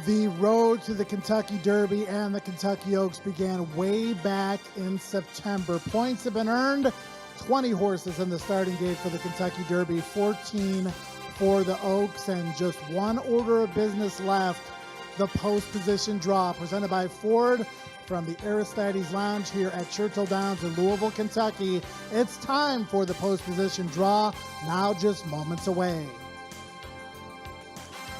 The road to the Kentucky Derby and the Kentucky Oaks began way back in September. Points have been earned. 20 horses in the starting gate for the Kentucky Derby, 14 for the Oaks, and just one order of business left. The post position draw presented by Ford from the Aristides Lounge here at Churchill Downs in Louisville, Kentucky. It's time for the post position draw, now just moments away.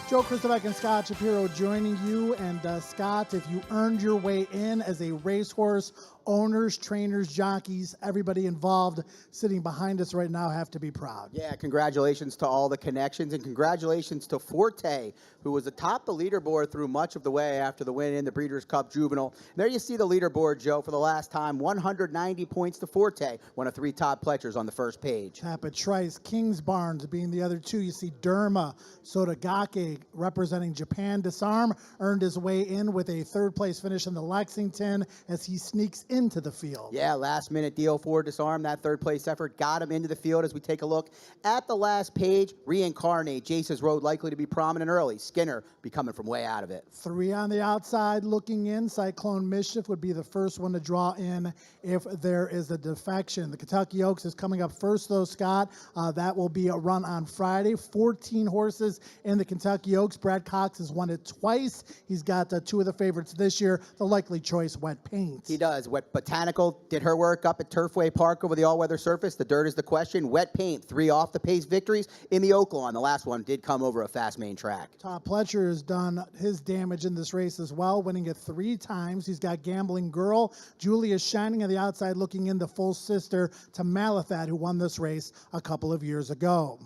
Joe Christovac and Scott Shapiro joining you. And Scott, if you earned your way in as a racehorse, owners, trainers, jockeys, everybody involved sitting behind us right now have to be proud. Yeah, congratulations to all the connections, and congratulations to Forte, who was atop the leaderboard through much of the way after the win in the Breeders' Cup Juvenile. And there you see the leaderboard, Joe, for the last time, 190 points to Forte, one of three top pledgers on the first page. Tapit Trice, Kings Barnes being the other two. You see Derma Sotogake representing Japan Disarm earned his way in with a third place finish in the Lexington as he sneaks into the field. Yeah, last minute deal for Disarm. That third place effort got him into the field. As we take a look at the last page, Reincarnate, Jace's Road likely to be prominent early. Skinner be coming from way out of it. Three on the outside looking in. Cyclone Mischief would be the first one to draw in if there is a defection. The Kentucky Oaks is coming up first, though, Scott. That will be a run on Friday. 14 horses in the Kentucky Oaks. Brad Cox has won it twice. He's got two of the favorites this year. The likely choice, Wet Paint. He does. Wet Botanical did her work up at Turfway Park over the all-weather surface. The dirt is the question. Wet Paint, 3 off-the-pace victories in the Oaklawn. The last one did come over a fast main track. Todd Pletcher has done his damage in this race as well, winning it 3 times. He's got Gambling Girl. Julia Shining on the outside looking in, the full sister to Malathat, who won this race a couple of years ago.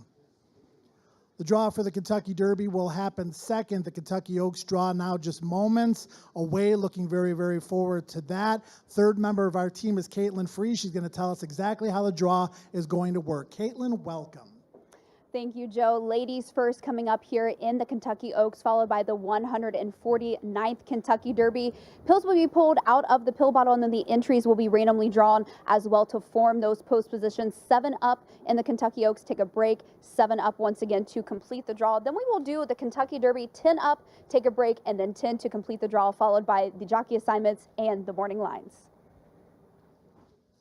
The draw for the Kentucky Derby will happen second. The Kentucky Oaks draw now just moments away, looking very, very forward to that. Third member of our team is Caitlin Free. She's going to tell us exactly how the draw is going to work. Caitlin, welcome. Thank you, Joe. Ladies first coming up here in the Kentucky Oaks, followed by the 149th Kentucky Derby. Pills will be pulled out of the pill bottle, and then the entries will be randomly drawn as well to form those post positions. 7 up in the Kentucky Oaks, take a break. 7 up once again to complete the draw. Then we will do the Kentucky Derby, 10 up, take a break, and then 10 to complete the draw, followed by the jockey assignments and the morning lines.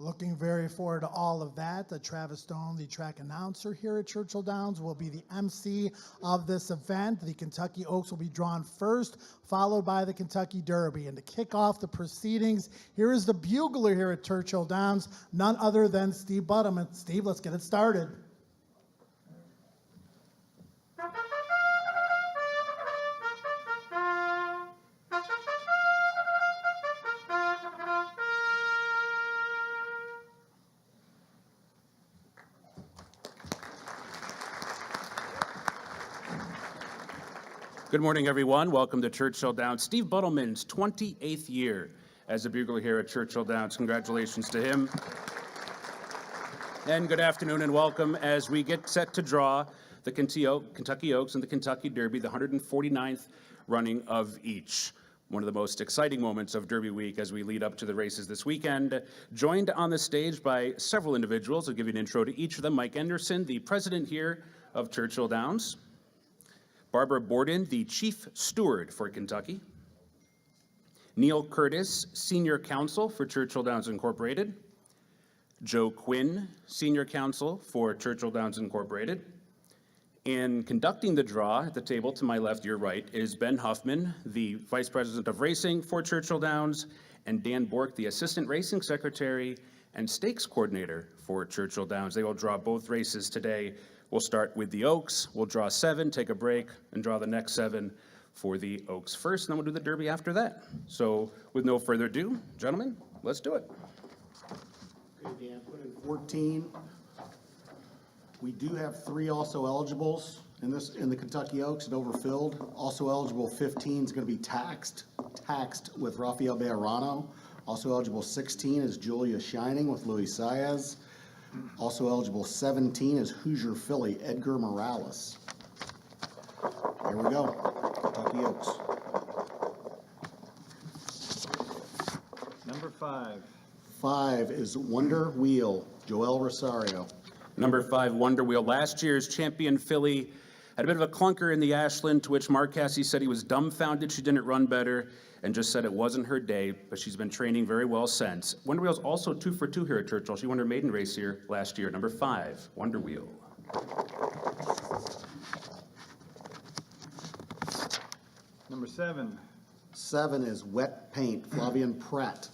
Looking very forward to all of that. Travis Stone, the track announcer here at Churchill Downs, will be the MC of this event. The Kentucky Oaks will be drawn first, followed by the Kentucky Derby. And to kick off the proceedings, here is the bugler here at Churchill Downs, none other than Steve Budham. And Steve, let's get it started. Good morning, everyone. Welcome to Churchill Downs. Steve Buttleman's 28th year as a bugler here at Churchill Downs. Congratulations to him. And good afternoon and welcome as we get set to draw the Kentucky Oaks and the Kentucky Derby, the 149th running of each. One of the most exciting moments of Derby Week as we lead up to the races this weekend. Joined on the stage by several individuals. I'll give you an intro to each of them. Mike Anderson, the president here of Churchill Downs. Barbara Borden, the Chief Steward for Kentucky. Neil Curtis, Senior Counsel for Churchill Downs Incorporated. Joe Quinn, Senior Counsel for Churchill Downs Incorporated. And conducting the draw at the table to my left, your right, is Ben Huffman, the Vice President of Racing for Churchill Downs, and Dan Bork, the Assistant Racing Secretary and Stakes Coordinator for Churchill Downs. They will draw both races today. We'll start with the Oaks. We'll draw 7, take a break, and draw the next 7 for the Oaks first, and then we'll do the Derby after that. So with no further ado, gentlemen, let's do it. Okay, Dan, put in 14. We do have 3 also eligibles in the Kentucky Oaks and overfilled. Also eligible 15 is going to be taxed with Rafael Bejarano. Also eligible 16 is Julia Shining with Luis Saez. Also eligible 17 is Hoosier Philly, Edgar Morales. Here we go, Kentucky Oaks. Number 5. 5 is Wonder Wheel, Joel Rosario. Number 5, Wonder Wheel, last year's champion filly, Had a bit of a clunker in the Ashland, to which Mark Cassidy said he was dumbfounded she didn't run better and just said it wasn't her day, but she's been training very well since. Wonder Wheel's also 2 for 2 here at Churchill. She won her maiden race here last year, number 5, Wonder Wheel. Number 7. 7 is Wet Paint, Flavian Pratt.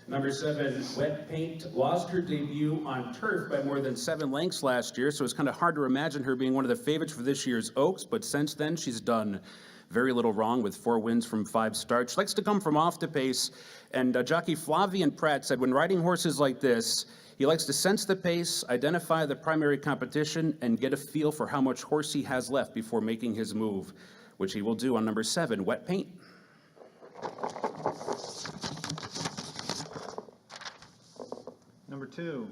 Number 7, Wet Paint, lost her debut on turf by more than 7 lengths last year, so it's kind of hard to imagine her being one of the favorites for this year's Oaks, but since then she's done very little wrong with 4 wins from 5 starts. She likes to come from off the pace, and jockey Flavian Pratt said when riding horses like this, he likes to sense the pace, identify the primary competition, and get a feel for how much horse he has left before making his move, which he will do on number 7, Wet Paint. Number 2.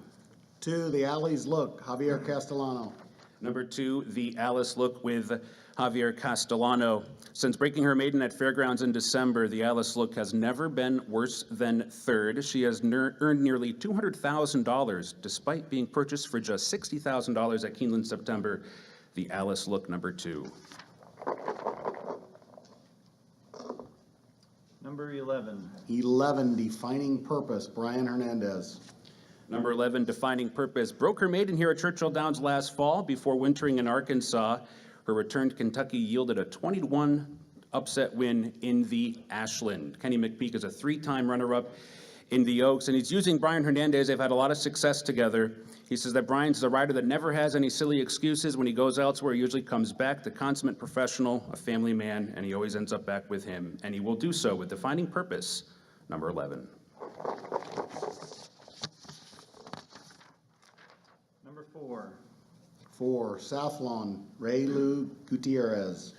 2, The Alley's Look, Javier Castellano. Number 2, the Alice Look with Javier Castellano. Since breaking her maiden at Fairgrounds in December, the Alice Look has never been worse than 3rd. She has earned nearly $200,000 despite being purchased for just $60,000 at Keeneland September. The Alice Look, number 2. Number 11. 11, Defining Purpose, Brian Hernandez. Number 11, Defining Purpose, broke her maiden here at Churchill Downs last fall before wintering in Arkansas. Her return to Kentucky yielded a 20-1 upset win in the Ashland. Kenny McPeak is a 3-time runner-up in the Oaks, and he's using Brian Hernandez. They've had a lot of success together. He says that Brian's a rider that never has any silly excuses. When he goes elsewhere, he usually comes back, the consummate professional, a family man, and he always ends up back with him. And he will do so with Defining Purpose, number 11. Number 4. 4, South Lawn, Ray Lou Gutierrez.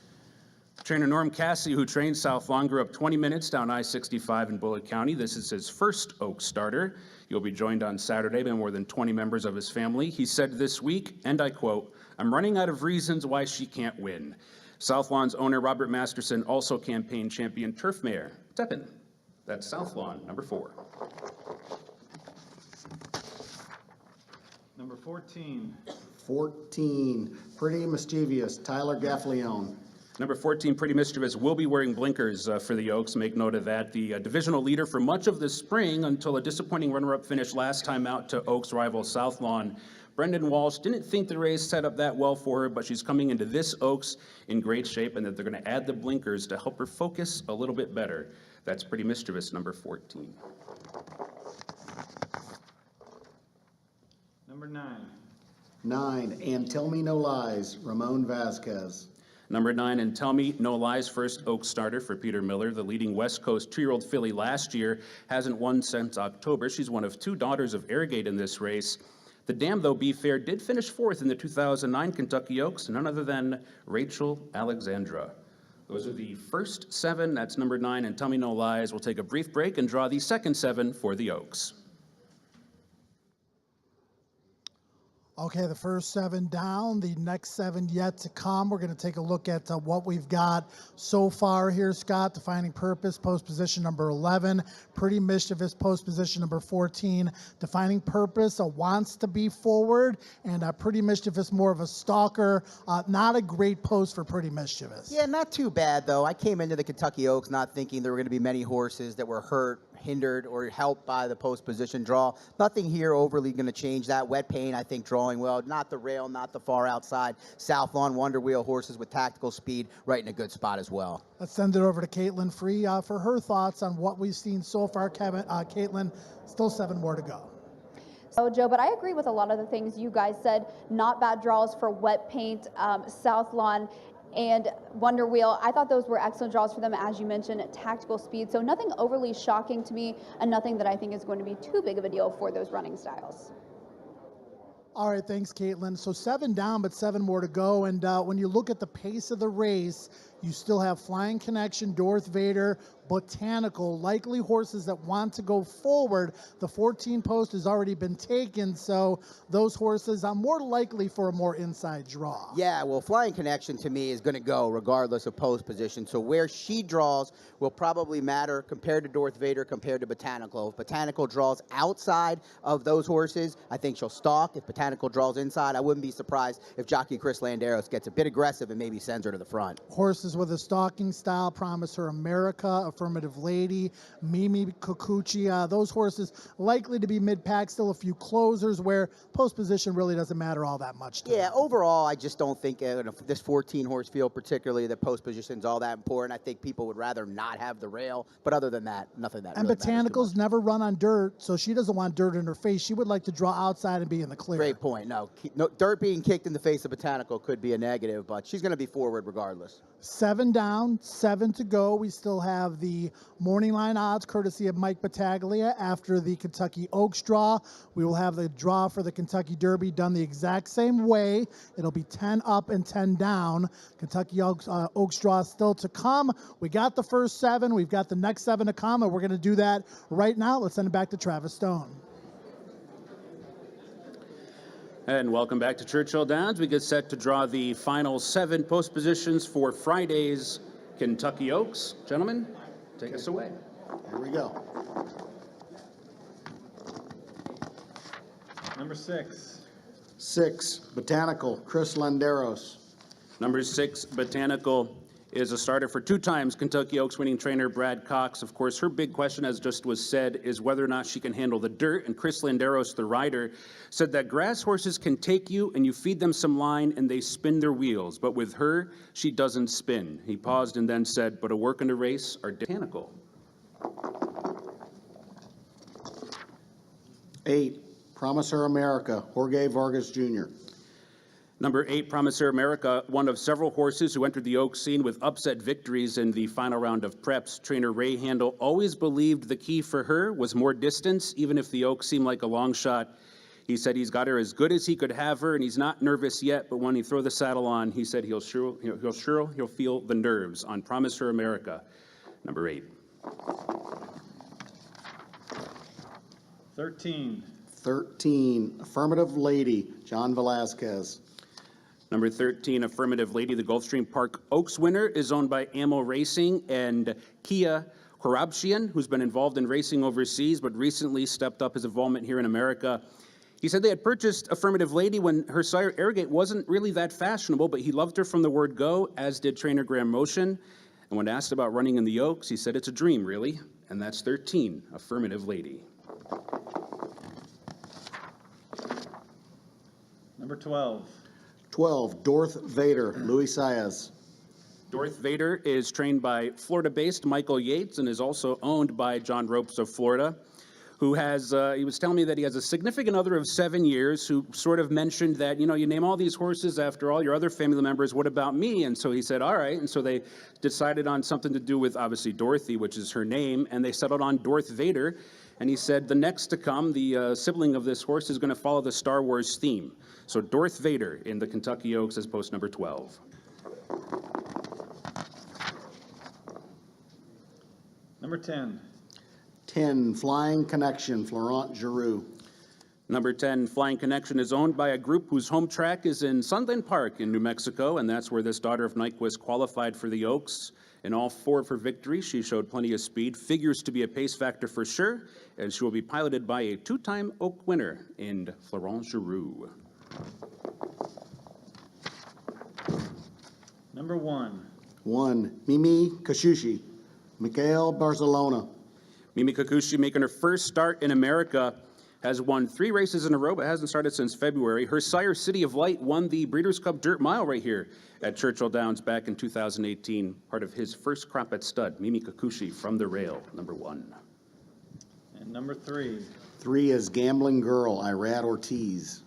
Trainer Norm Cassidy, who trains South Lawn, grew up 20 minutes down I-65 in Bullitt County. This is his first Oaks starter. He'll be joined on Saturday by more than 20 members of his family. He said this week, and I quote, "I'm running out of reasons why she can't win." South Lawn's owner, Robert Masterson, also campaigned champion turf mare, Tepin. That's South Lawn, number 4. Number 14. 14, Pretty Mischievous, Tyler Gaffleone. Number 14, Pretty Mischievous, will be wearing blinkers for the Oaks. Make note of that. The divisional leader for much of the spring until a disappointing runner-up finish last time out to Oaks rival South Lawn. Brendan Walsh didn't think the race set up that well for her, but she's coming into this Oaks in great shape, and that they're going to add the blinkers to help her focus a little bit better. That's Pretty Mischievous, number 14. Number 9. 9, And Tell Me No Lies, Ramon Vasquez. Number 9, and Tell Me No Lies, first Oaks starter for Peter Miller. The leading West Coast 2-year-old filly last year hasn't won since October. She's one of 2 daughters of Airgate in this race. The dam, though, Be Fair, did finish 4th in the 2009 Kentucky Oaks, none other than Rachel Alexandra. Those are the first 7. That's number 9, and Tell Me No Lies. We'll take a brief break and draw the second 7 for the Oaks. Okay, the first 7 down, the next 7 yet to come. We're going to take a look at what we've got so far here, Scott. Defining Purpose, post position number 11. Pretty Mischievous, post position number 14. Defining Purpose wants to be forward, and Pretty Mischievous more of a stalker. Not a great post for Pretty Mischievous. Yeah, not too bad, though. I came into the Kentucky Oaks not thinking there were going to be many horses that were hurt, hindered, or helped by the post position draw. Nothing here overly going to change that. Wet Paint, I think, drawing well. Not the rail, not the far outside. South Lawn, Wonder Wheel horses with tactical speed right in a good spot as well. Let's send it over to Caitlin Free for her thoughts on what we've seen so far. Caitlin, still 7 more to go. So, Joe, but I agree with a lot of the things you guys said. Not bad draws for Wet Paint, South Lawn, and Wonder Wheel. I thought those were excellent draws for them, as you mentioned, tactical speed. So nothing overly shocking to me, and nothing that I think is going to be too big of a deal for those running styles. All right, thanks, Caitlin. So 7 down, but 7 more to go. And when you look at the pace of the race, You still have Flying Connection, Darth Vader, Botanical, likely horses that want to go forward. The 14 post has already been taken, so those horses are more likely for a more inside draw. Yeah, well, Flying Connection to me is going to go regardless of post position. So where she draws will probably matter compared to Darth Vader, compared to Botanical. If Botanical draws outside of those horses, I think she'll stalk. If Botanical draws inside, I wouldn't be surprised if jockey Chris Landeros gets a bit aggressive and maybe sends her to the front. Horses with a stalking style, Promise Her America, Affirmative Lady, Mimi Kikuchi, those horses likely to be mid-pack, still a few closers where post position really doesn't matter all that much to Yeah, them. overall, I just don't think this 14 horse field, particularly the post position's all that important. I think people would rather not have the rail, but other than that, nothing that And really matters too Botanical's much. never run on dirt, so she doesn't want dirt in her face. She would like to draw outside and be in the clear. Great point. No, dirt being kicked in the face of Botanical could be a negative, but she's going to be forward regardless. 7 down, 7 to go. We still have the morning line odds courtesy of Mike Battaglia after the Kentucky Oaks draw. We will have the draw for the Kentucky Derby done the exact same way. It'll be 10 up and 10 down. Kentucky Oaks draw still to come. We got the first 7. We've got the next 7 to come, and we're going to do that right now. Let's send it back to Travis Stone. And welcome back to Churchill Downs. We get set to draw the final 7 post positions for Friday's Kentucky Oaks. Gentlemen, take us away. Here we go. Number 6. 6, Botanical, Chris Landeros. Number 6, Botanical, is a starter for 2 times Kentucky Oaks winning trainer Brad Cox. Of course, her big question, as just was said, is whether or not she can handle the dirt. And Chris Landeros, the rider, said that grass horses can take you and you feed them some line and they spin their wheels. But with her, she doesn't spin. He paused and then said, but a work in the race are Botanical. 8, Promise Her America, Jorge Vargas Jr. Number 8, Promisor America, one of several horses who entered the Oaks scene with upset victories in the final round of preps. Trainer Ray Handel always believed the key for her was more distance, even if the Oaks seemed like a long shot. He said he's got her as good as he could have her, and he's not nervous yet, but when he throw the saddle on, he said he'll feel the nerves on Promisor America, number 8. 13. 13, Affirmative Lady, John Velazquez. Number 13, Affirmative Lady, the Gulfstream Park Oaks winner, is owned by Ammo Racing and Kia Horabshian, who's been involved in racing overseas, but recently stepped up his involvement here in America. He said they had purchased Affirmative Lady when her sire Arrogate wasn't really that fashionable, but he loved her from the word go, as did trainer Graham Motion. And when asked about running in the Oaks, he said it's a dream, really. And that's 13, Affirmative Lady. Number 12. 12, Darth Vader, Luis Saez. Darth Vader is trained by Florida-based Michael Yates and is also owned by John Ropes of Florida, who has, he was telling me that he has a significant other of 7 years who sort of mentioned that, you know, you name all these horses after all your other family members, what about me? And so he said, all right. And so they decided on something to do with, obviously, Dorothy, which is her name, and they settled on Darth Vader. And he said the next to come, the sibling of this horse, is going to follow the Star Wars theme. So Darth Vader in the Kentucky Oaks as post number 12. Number 10. 10, Flying Connection, Florent Giroux. Number 10, Flying Connection, is owned by a group whose home track is in Sunland Park in New Mexico, and that's where this daughter of Nyquist qualified for the Oaks. In all 4 of her victories, she showed plenty of speed, figures to be a pace factor for sure, and she will be piloted by a 2-time Oak winner in Florent Giroux. Number 1. 1, Mimi Kashushi, Mikhail Barcelona. Mimi Kikuchi, making her first start in America, has won 3 races in a row, but hasn't started since February. Her sire, City of Light, won the Breeders' Cup Dirt Mile right here at Churchill Downs back in 2018, part of his first crop at stud. Mimi Kikuchi from the rail, number 1. And number 3. 3 is Gambling Girl, Irad Ortiz.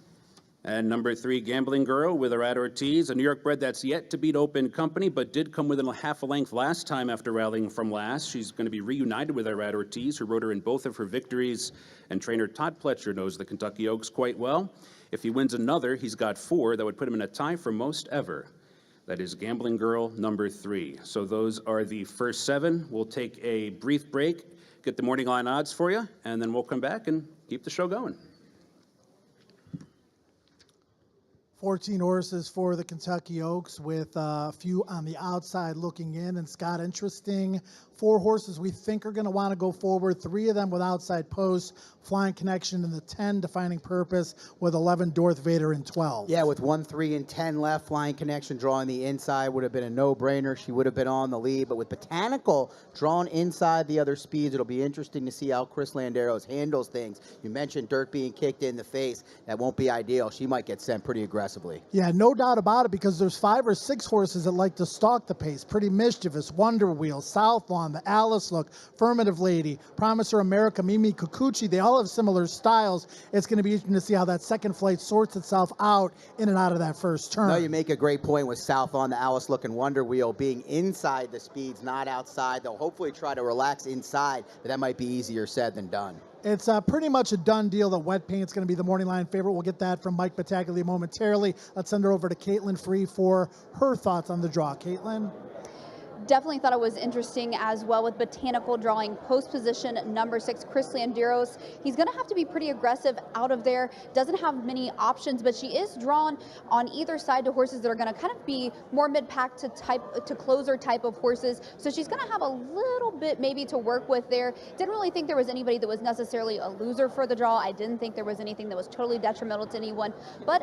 And number 3, Gambling Girl with Irad Ortiz, a New York bred that's yet to beat Open Company, but did come within a half a length last time after rallying from last. She's going to be reunited with Irad Ortiz, who rode her in both of her victories, and trainer Todd Pletcher knows the Kentucky Oaks quite well. If he wins another, he's got 4. That would put him in a tie for most ever. That is Gambling Girl number 3. So those are the first 7. We'll take a brief break, get the morning line odds for you, and then we'll come back and keep the show going. 14 horses for the Kentucky Oaks with a few on the outside looking in. And Scott, interesting. 4 horses we think are going to want to go forward. 3 of them with outside posts. Flying Connection in the 10, Defining Purpose with 11, Darth Vader in 12. Yeah, with 1, 3, and 10 left, Flying Connection drawing the inside would have been a no-brainer. She would have been on the lead. But with Botanical drawn inside the other speeds, it'll be interesting to see how Chris Landeros handles things. You mentioned Dirt being kicked in the face. That won't be ideal. She might get sent pretty aggressively. Yeah, no doubt about it, because there's 5 or 6 horses that like to stalk the pace. Pretty Mischievous, Wonder Wheel, Southlawn, the Alice Look, Affirmative Lady, Promiser America, Mimi Kikuchi. They all have similar styles. It's going to be interesting to see how that second flight sorts itself out in and out of that first turn. No, you make a great point with Southlawn, the Alice Look, and Wonder Wheel being inside the speeds, not outside. They'll hopefully try to relax inside, but that might be easier said than done. It's pretty much a done deal that Wet Paint's going to be the morning line favorite. We'll get that from Mike Battaglia momentarily. Let's send her over to Caitlin Free for her thoughts on the draw. Caitlin? Definitely thought it was interesting as well with Botanical drawing post position number 6, Chris Landeros. He's going to have to be pretty aggressive out of there. Doesn't have many options, but she is drawn on either side to horses that are going to kind of be more mid-pack to closer type of horses. So she's going to have a little bit maybe to work with there. Didn't really think there was anybody that was necessarily a loser for the draw. I didn't think there was anything that was totally detrimental to anyone. But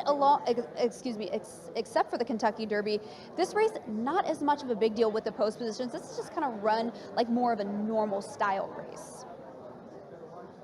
except for the Kentucky Derby, this race not as much of a big deal with the post positions. This is just kind of run like more of a normal style race.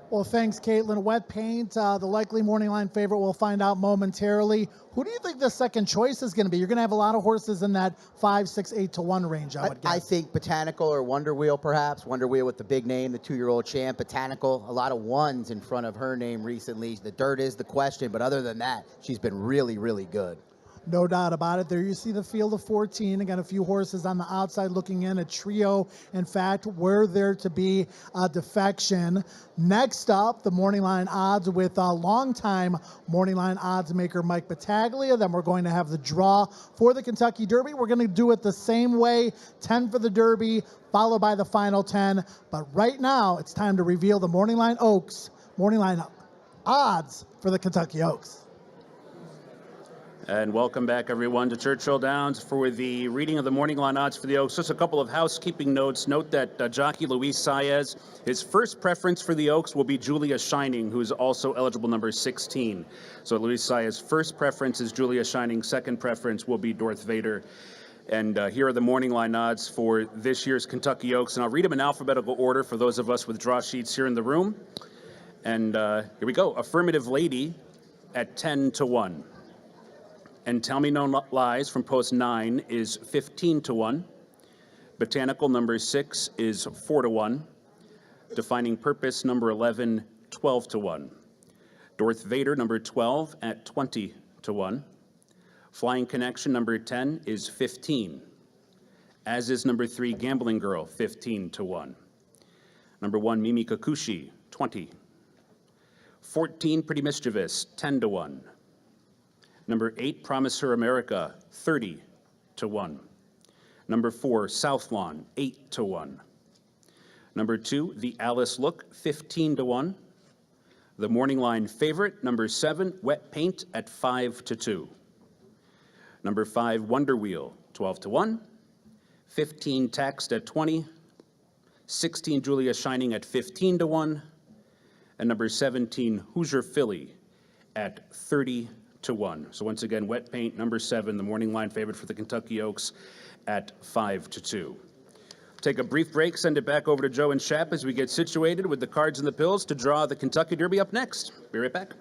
Well, thanks, Caitlin. Wet Paint, the likely morning line favorite, we'll find out momentarily. Who do you think the second choice is going to be? You're going to have a lot of horses in that 5, 6, 8 to 1 range, I would guess. I think Botanical or Wonder Wheel, perhaps. Wonder Wheel with the big name, the 2-year-old champ. Botanical, a lot of 1s in front of her name recently. The dirt is the question, but other than that, she's been really, really good. No doubt about it. There you see the field of 14. Again, a few horses on the outside looking in, a trio. In fact, were there to be a defection. Next up, the morning line odds with a longtime morning line odds maker Mike Battaglia. Then we're going to have the draw for the Kentucky Derby. We're going to do it the same way, 10 for the Derby, followed by the final 10. But right now, it's time to reveal the morning line odds for the Kentucky Oaks. And welcome back, everyone, to Churchill Downs for the reading of the morning line odds for the Oaks. Just a couple of housekeeping notes. Note that jockey Luis Saez, his first preference for the Oaks will be Julia Shining, who's also eligible number 16. So Luis Saez's first preference is Julia Shining. Second preference will be Darth Vader. And here are the morning line odds for this year's Kentucky Oaks. And I'll read them in alphabetical order for those of us with draw sheets here in the room. And here we go. Affirmative Lady at 10 to 1. And Tell Me No Lies from post 9 is 15 to 1. Botanical number 6 is 4 to 1. Defining Purpose number 11, 12 to 1. Darth Vader number 12 at 20 to 1. Flying Connection number 10 is 15. As is number 3 Gambling Girl, 15 to 1. Number 1 Mimi Kikuchi, 20. 14 Pretty Mischievous, 10 to 1. Number 8, Promiser America, 30 to 1. Number 4, Southlawn, 8 to 1. Number 2, The Alice Look, 15 to 1. The morning line favorite, number 7, Wet Paint at 5 to 2. Number 5, Wonder Wheel, 12 to 1. 15, Taxed at 20. 16, Julia Shining at 15 to 1. And number 17, Hoosier Philly at 30 to 1. So once again, Wet Paint, number 7, the morning line favorite for the Kentucky Oaks at 5 to 2. Take a brief break, send it back over to Joe and Shap as we get situated with the cards and the pills to draw the Kentucky Derby up next. Be right back.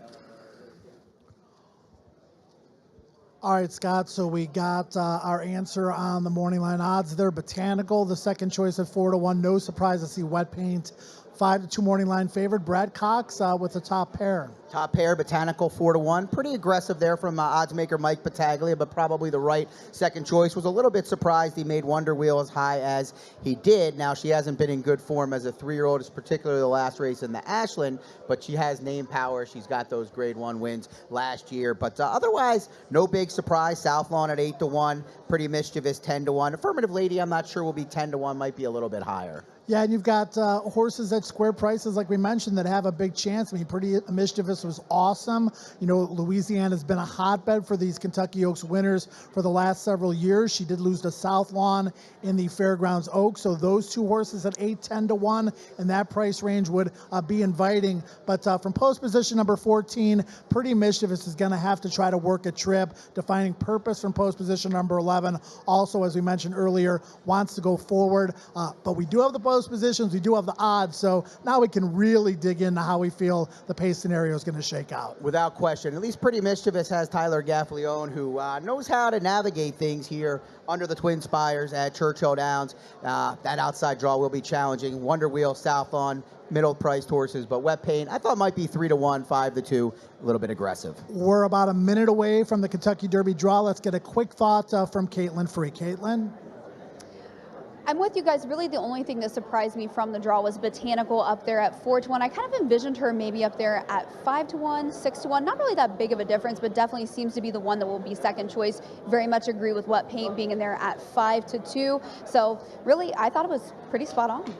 All right, Scott, so we got our answer on the morning line odds there. Botanical, the second choice at 4 to 1. No surprise to see Wet Paint 5-2 morning line favorite. Brad Cox with the top pair. Top pair, Botanical 4-1. Pretty aggressive there from odds maker Mike Battaglia, but probably the right second choice. Was a little bit surprised he made Wonder Wheel as high as he did. Now, she hasn't been in good form as a 3-year-old, particularly the last race in the Ashland, but she has name power. She's got those Grade 1 wins last year. But otherwise, no big surprise. South Lawn at 8-1. Pretty Mischievous 10-1. Affirmative Lady, I'm not sure will be 10-1. Might be a little bit higher. Yeah, and you've got horses at square prices, like we mentioned, that have a big chance. I mean, Pretty Mischievous was awesome. You know, Louisiana has been a hotbed for these Kentucky Oaks winners for the last several years. She did lose to South Lawn in the Fairgrounds Oaks, so those two horses at 8-10-1 in that price range would be inviting. But from post position number 14, Pretty Mischievous is going to have to try to work a trip. Defining Purpose from post position number 11, also, as we mentioned earlier, wants to go forward. But we do have the post positions, we do have the odds, so now we can really dig into how we feel the pace scenario is going to shake out. Without question. At least Pretty Mischievous has Tyler Gaffleone, who knows how to navigate things here under the Twin Spires at Churchill Downs. That outside draw will be challenging. Wonder Wheel, South Lawn, middle-priced horses, but Wet Paint, I thought might be 3-1, 5-2, a little bit aggressive. We're about a minute away from the Kentucky Derby draw. Let's get a quick thought from Caitlin Free. Caitlin? I'm with you guys. Really, the only thing that surprised me from the draw was Botanical up there at 4-1. I kind of envisioned her maybe up there at 5-1, 6-1. Not really that big of a difference, but definitely seems to be the one that will be second choice. Very much agree with Wet Paint being in there at 5-2. So really, I thought it was pretty spot on.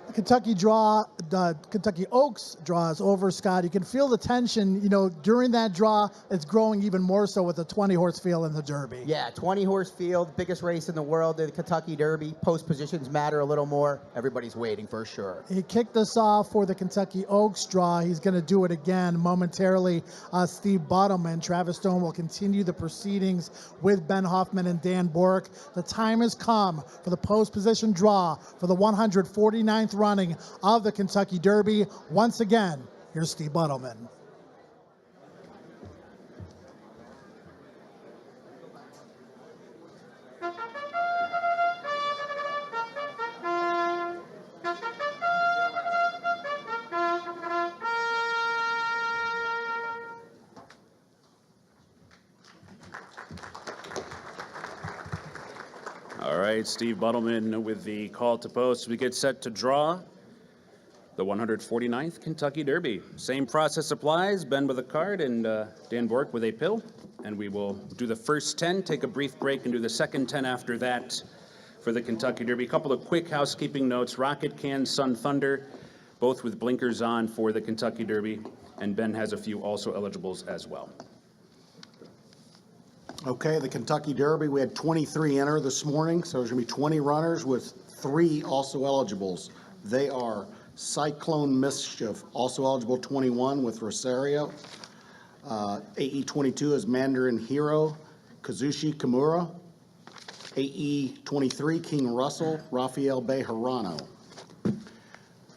The Kentucky draw, the Kentucky Oaks draw is over, Scott. You can feel the tension, you know, during that draw. It's growing even more so with the 20-horse field in the Derby. Yeah, 20-horse field, biggest race in the world, the Kentucky Derby. Post positions matter a little more. Everybody's waiting for sure. He kicked us off for the Kentucky Oaks draw. He's going to do it again momentarily. Steve Buttleman. Travis Stone will continue the proceedings with Ben Hoffman and Dan Bork. The time has come for the post position draw for the 149th running of the Kentucky Derby. Once again, here's Steve Buttleman. All right, Steve Buttleman with the call to post. We get set to draw the 149th Kentucky Derby. Same process applies. Ben with a card and Dan Bork with a pill. And we will do the first 10, take a brief break, and do the second 10 after that for the Kentucky Derby. A couple of quick housekeeping notes. Rocket Can, Sun Thunder, both with blinkers on for the Kentucky Derby. And Ben has a few also eligibles as well. Okay, the Kentucky Derby, we had 23 enter this morning, so there's going to be 20 runners with 3 also eligibles. They are Cyclone Mischief, also eligible 21 with Rosario. AE 22 is Mandarin Hero, Kazushi Kimura. AE 23, King Russell, Rafael Bejarano.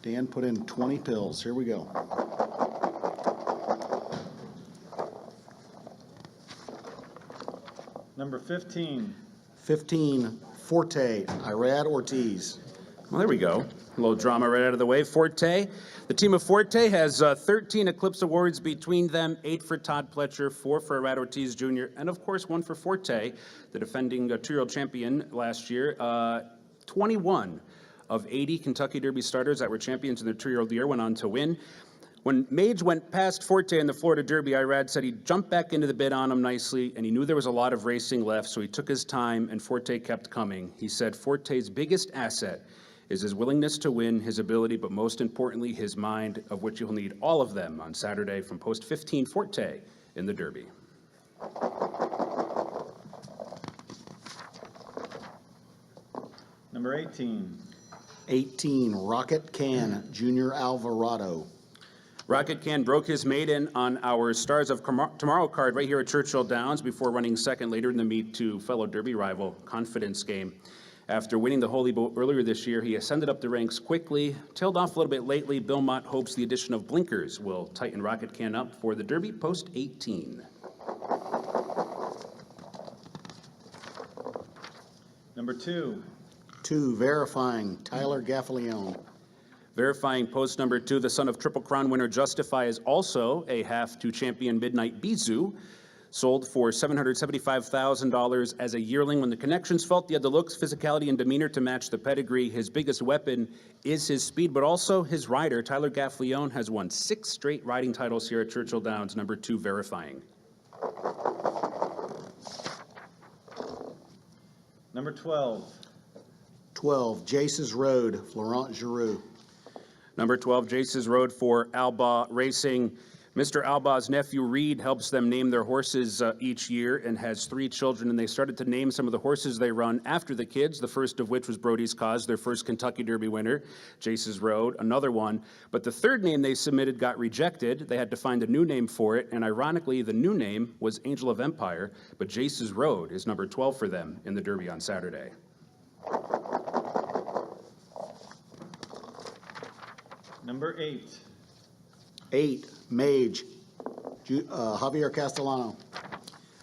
Dan put in 20 pills. Here we go. Number 15. 15, Forte, Irad Ortiz. Well, there we go. A little drama right out of the way. Forte. The team of Forte has 13 Eclipse Awards between them, 8 for Todd Pletcher, 4 for Irad Ortiz Jr., and of course 1 for Forte, the defending two-year-old champion last year. 21 of 80 Kentucky Derby starters that were champions in their two-year-old year went on to win. When Mage went past Forte in the Florida Derby, Irad said he jumped back into the bid on him nicely, and he knew there was a lot of racing left, so he took his time, and Forte kept coming. He said Forte's biggest asset is his willingness to win, his ability, but most importantly, his mind, of which he'll need all of them on Saturday from post 15 Forte in the Derby. Number 18. 18, Rocket Can, Junior Alvarado. Rocket Can broke his maiden on our Stars of Tomorrow card right here at Churchill Downs before running second later in the meet to fellow Derby rival Confidence Game. After winning the Holy Boat earlier this year, he ascended up the ranks quickly, tailed off a little bit lately. Bill Mott hopes the addition of blinkers will tighten Rocket Can up for the Derby post 18. Number 2. 2, verifying Tyler Gaffalione. Verifying post number 2, the son of Triple Crown winner Justify is also a half-to champion Midnight Bizu. Sold for $775,000 as a yearling. When the connections felt he had the looks, physicality, and demeanor to match the pedigree, his biggest weapon is his speed, but also his rider. Tyler Gaffalione has won 6 straight riding titles here at Churchill Downs. Number 2, verifying. Number 12. 12, Jace's Road, Florent Giroux. Number 12, Jace's Road for Alba Racing. Mr. Alba's nephew Reed helps them name their horses each year and has 3 children, and they started to name some of the horses they run after the kids, the first of which was Brody's Cause, their first Kentucky Derby winner, Jace's Road, another one. But the third name they submitted got rejected. They had to find a new name for it, and ironically, the new name was Angel of Empire, but Jace's Road is number 12 for them in the Derby on Saturday. Number 8. 8, Mage, Javier Castellano.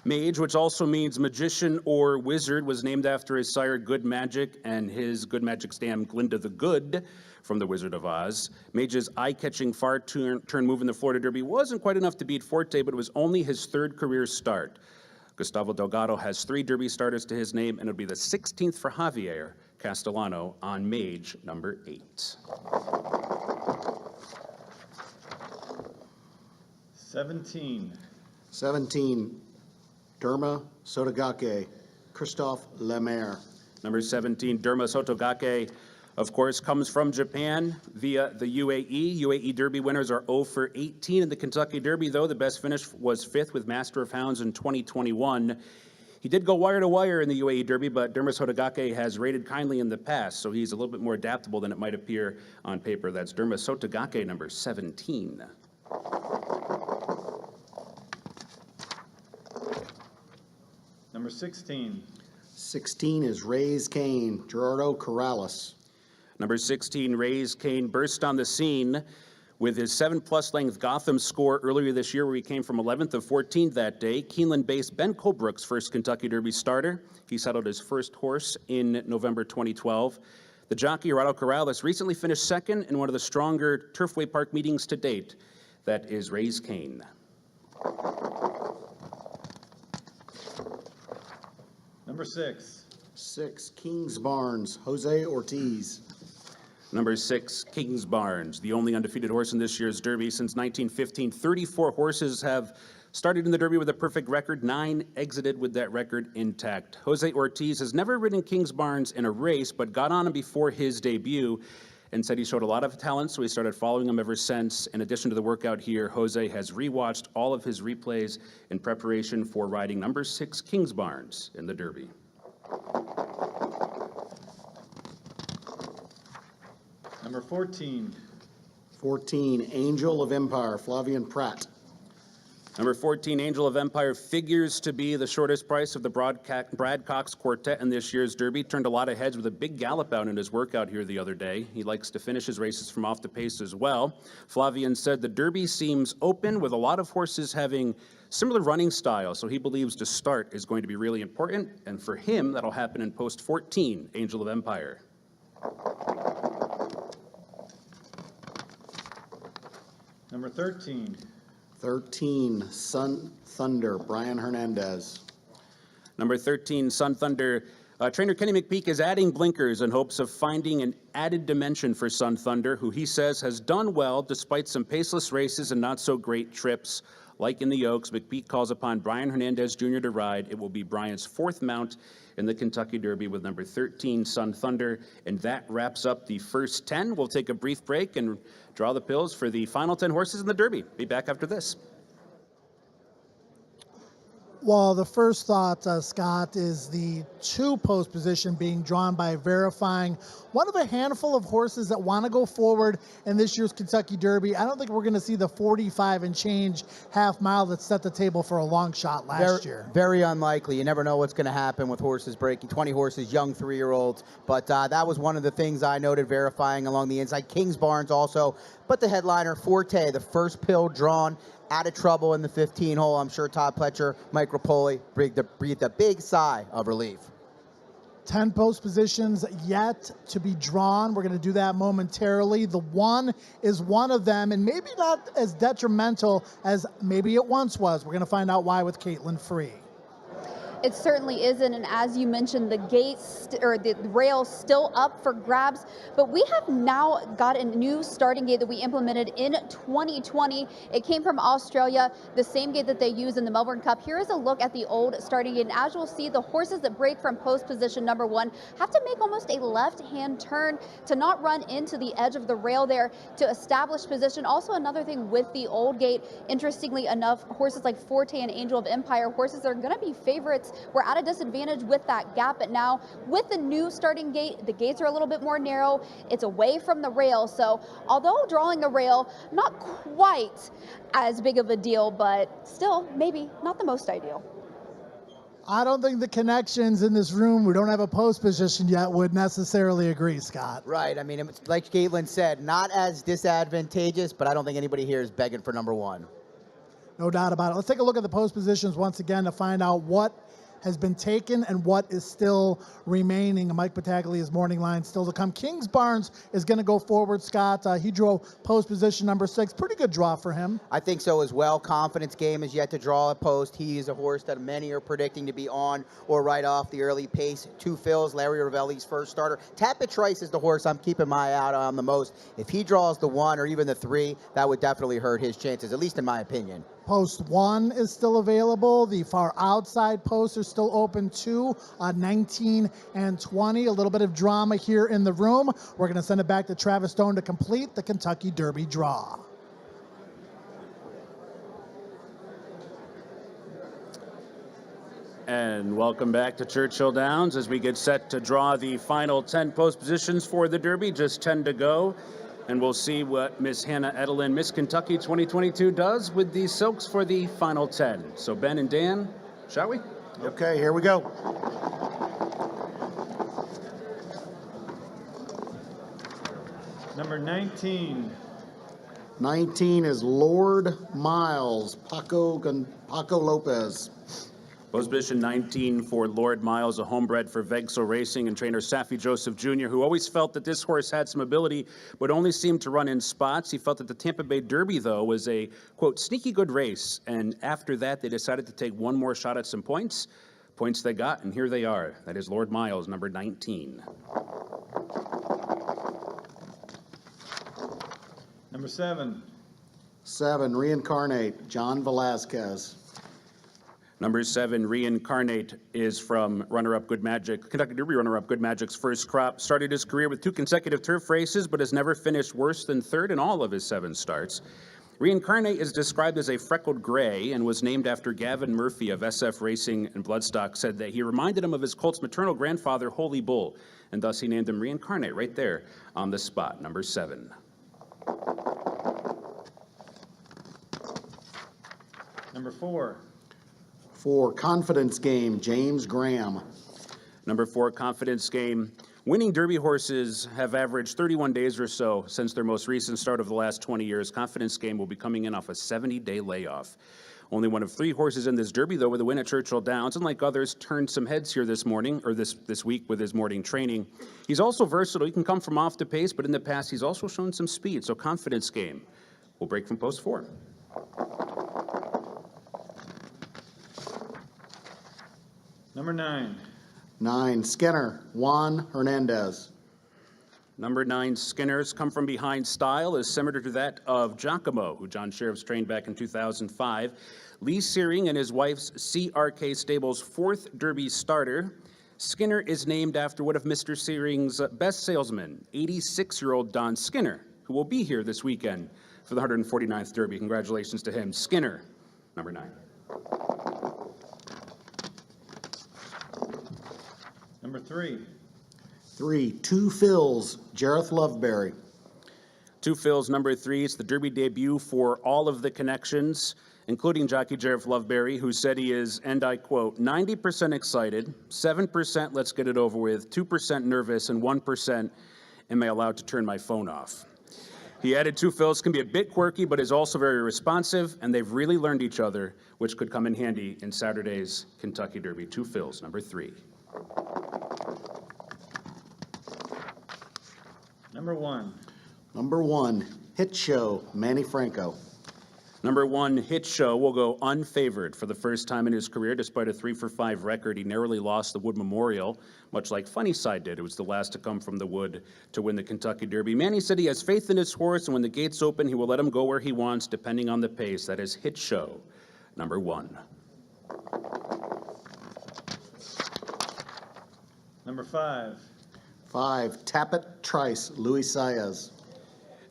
Mage, which also means magician or wizard, was named after his sire Good Magic and his Good Magic's dam Glinda the Good from The Wizard of Oz. Mage's eye-catching far turn move in the Florida Derby wasn't quite enough to beat Forte, but it was only his 3rd career start. Gustavo Delgado has 3 Derby starters to his name, and it'll be the 16th for Javier Castellano on Mage, number 8. 17. 17, Derma Sotogake, Christophe Lemaire. Number 17, Derma Sotogake, of course, comes from Japan via the UAE. UAE Derby winners are 0 for 18 in the Kentucky Derby, though. The best finish was 5th with Master of Hounds in 2021. He did go wire to wire in the UAE Derby, but Derma Sotogake has rated kindly in the past, so he's a little bit more adaptable than it might appear on paper. That's Derma Sotogake, number 17. Number 16. 16 is Raise Kane, Gerardo Corrales. Number 16, Raise Kane, burst on the scene with his 7+ length Gotham score earlier this year, where he came from 11th of 14th that day. Keeneland-based Ben Colebrook's first Kentucky Derby starter. He settled his first horse in November 2012. The jockey, Gerardo Corrales, recently finished 2nd in one of the stronger Turfway Park meetings to date. That is Raise Kane. Number 6. 6, Kings Barnes, Jose Ortiz. Number 6, Kings Barnes, the only undefeated horse in this year's Derby since 1915. 34 horses have started in the Derby with a perfect record. 9 exited with that record intact. Jose Ortiz has never ridden Kings Barnes in a race, but got on him before his debut and said he showed a lot of talent, so he started following him ever since. In addition to the workout here, Jose has rewatched all of his replays in preparation for riding number 6, Kings Barnes, in the Derby. Number 14. 14, Angel of Empire, Flavian Pratt. Number 14, Angel of Empire, figures to be the shortest price of the Brad Cox Quartet in this year's Derby. Turned a lot of heads with a big gallop out in his workout here the other day. He likes to finish his races from off the pace as well. Flavian said the Derby seems open, with a lot of horses having similar running styles, so he believes to start is going to be really important, and for him, that'll happen in post 14, Angel of Empire. Number 13. 13, Sun Thunder, Brian Hernandez. Number 13, Sun Thunder. Trainer Kenny McPeak is adding blinkers in hopes of finding an added dimension for Sun Thunder, who he says has done well despite some paceless races and not so great trips. Like in the Oaks, McPeak calls upon Brian Hernandez Jr. to ride. It will be Brian's 4th mount in the Kentucky Derby with number 13, Sun Thunder. And that wraps up the first 10. We'll take a brief break and draw the pills for the final 10 horses in the Derby. Be back after this. Well, the first thought, Scott, is the 2-post position being drawn by Verifying. One of a handful of horses that want to go forward in this year's Kentucky Derby. I don't think we're going to see the 45 and change half mile that set the table for a long shot last year. Very unlikely. You never know what's going to happen with horses breaking. 20 horses, young 3-year-olds. But that was one of the things I noted Verifying along the inside. Kings Barnes also. But the headliner, Forte, the first pill drawn, out of trouble in the 15-hole. I'm sure Todd Pletcher, Mike Rapoli breathed a big sigh of relief. 10 post positions yet to be drawn. We're going to do that momentarily. The one is one of them, and maybe not as detrimental as maybe it once was. We're going to find out why with Caitlin Free. It certainly isn't, and as you mentioned, the gates or the rail still up for grabs, but we have now got a new starting gate that we implemented in 2020. It came from Australia, the same gate that they use in the Melbourne Cup. Here is a look at the old starting gate, and as you'll see, the horses that break from post position number 1 have to make almost a left-hand turn to not run into the edge of the rail there to establish position. Also, another thing with the old gate, interestingly enough, horses like Forte and Angel of Empire, horses that are going to be favorites, we're at a disadvantage with that gap, but now with the new starting gate, the gates are a little bit more narrow. It's away from the rail, so although drawing the rail, not quite as big of a deal, but still maybe not the most ideal. I don't think the connections in this room, we don't have a post position yet, would necessarily agree, Scott. Right. I mean, it's like Caitlin said, not as disadvantageous, but I don't think anybody here is begging for number 1. No doubt about it. Let's take a look at the post positions once again to find out what has been taken and what is still remaining. Mike Battaglia's morning line still to come. Kings Barnes is going to go forward, Scott. He drew post position number 6. Pretty good draw for him. I think so as well. Confidence Game is yet to draw a post. He is a horse that many are predicting to be on or right off the early pace. 2 fills, Larry Ravelli's first starter. Tapit Trice is the horse I'm keeping my eye out on the most. If he draws the 1 or even the 3, that would definitely hurt his chances, at least in my opinion. Post 1 is still available. The far outside posts are still open too, 19 and 20. A little bit of drama here in the room. We're going to send it back to Travis Stone to complete the Kentucky Derby draw. And welcome back to Churchill Downs as we get set to draw the final 10 post positions for the Derby. Just 10 to go. And we'll see what Miss Hannah Edelin, Miss Kentucky 2022, does with the Silks for the final 10. So Ben and Dan, shall we? Okay, here we go. Number 19. 19 is Lord Miles, Paco Lopez. Post position 19 for Lord Miles, a homebred for Vegso Racing, and trainer Safi Joseph Jr., who always felt that this horse had some ability, but only seemed to run in spots. He felt that the Tampa Bay Derby, though, was a, quote, sneaky good race. And after that, they decided to take one more shot at some points. Points they got, and here they are. That is Lord Miles, number 19. Number 7. 7, Reincarnate, John Velazquez. Number 7, Reincarnate, is from runner-up Good Magic, Kentucky Derby runner-up Good Magic's first crop. Started his career with 2 consecutive turf races, but has never finished worse than 3rd in all of his 7 starts. Reincarnate is described as a freckled gray and was named after Gavin Murphy of SF Racing and Bloodstock, said that he reminded him of his colt's maternal grandfather, Holy Bull, and thus he named him Reincarnate right there on the spot, number 7. Number 4. 4, Confidence Game, James Graham. Number 4, Confidence Game. Winning Derby horses have averaged 31 days or so since their most recent start of the last 20 years. Confidence Game will be coming in off a 70-day layoff. Only one of 3 horses in this Derby, though, with a win at Churchill Downs, and like others, turned some heads here this morning, or this week with his morning training. He's also versatile. He can come from off the pace, but in the past, he's also shown some speed. So Confidence Game will break from post 4. Number 9. 9, Skinner, Juan Hernandez. Number 9, Skinner's come from behind style is similar to that of Giacomo, who John Sheriff's trained back in 2005. Lee Searing and his wife's CRK Stable's 4th Derby starter. Skinner is named after one of Mr. Searing's best salesmen, 86-year-old Don Skinner, who will be here this weekend for the 149th Derby. Congratulations to him. Skinner, number 9. Number 3. 3, 2 Fills, Jareth Loveberry. 2 fills, number 3. It's the Derby debut for all of the connections, including jockey Jareth Loveberry, who said he is, and I quote, 90% excited, 7% let's get it over with, 2% nervous, and 1% am I allowed to turn my phone off. He added 2 fills can be a bit quirky, but is also very responsive, and they've really learned each other, which could come in handy in Saturday's Kentucky Derby. 2 fills, number 3. Number 1. Number 1, Hit Show, Manny Franco. Number 1, Hit Show, will go unfavored for the first time in his career. Despite a 3-for-5 record, he narrowly lost the Wood Memorial, much like Funnyside did. It was the last to come from the Wood to win the Kentucky Derby. Manny said he has faith in his horse, and when the gates open, he will let him go where he wants, depending on the pace. That is Hit Show, number 1. Number 5. 5, Tappet Trice, Luis Saez.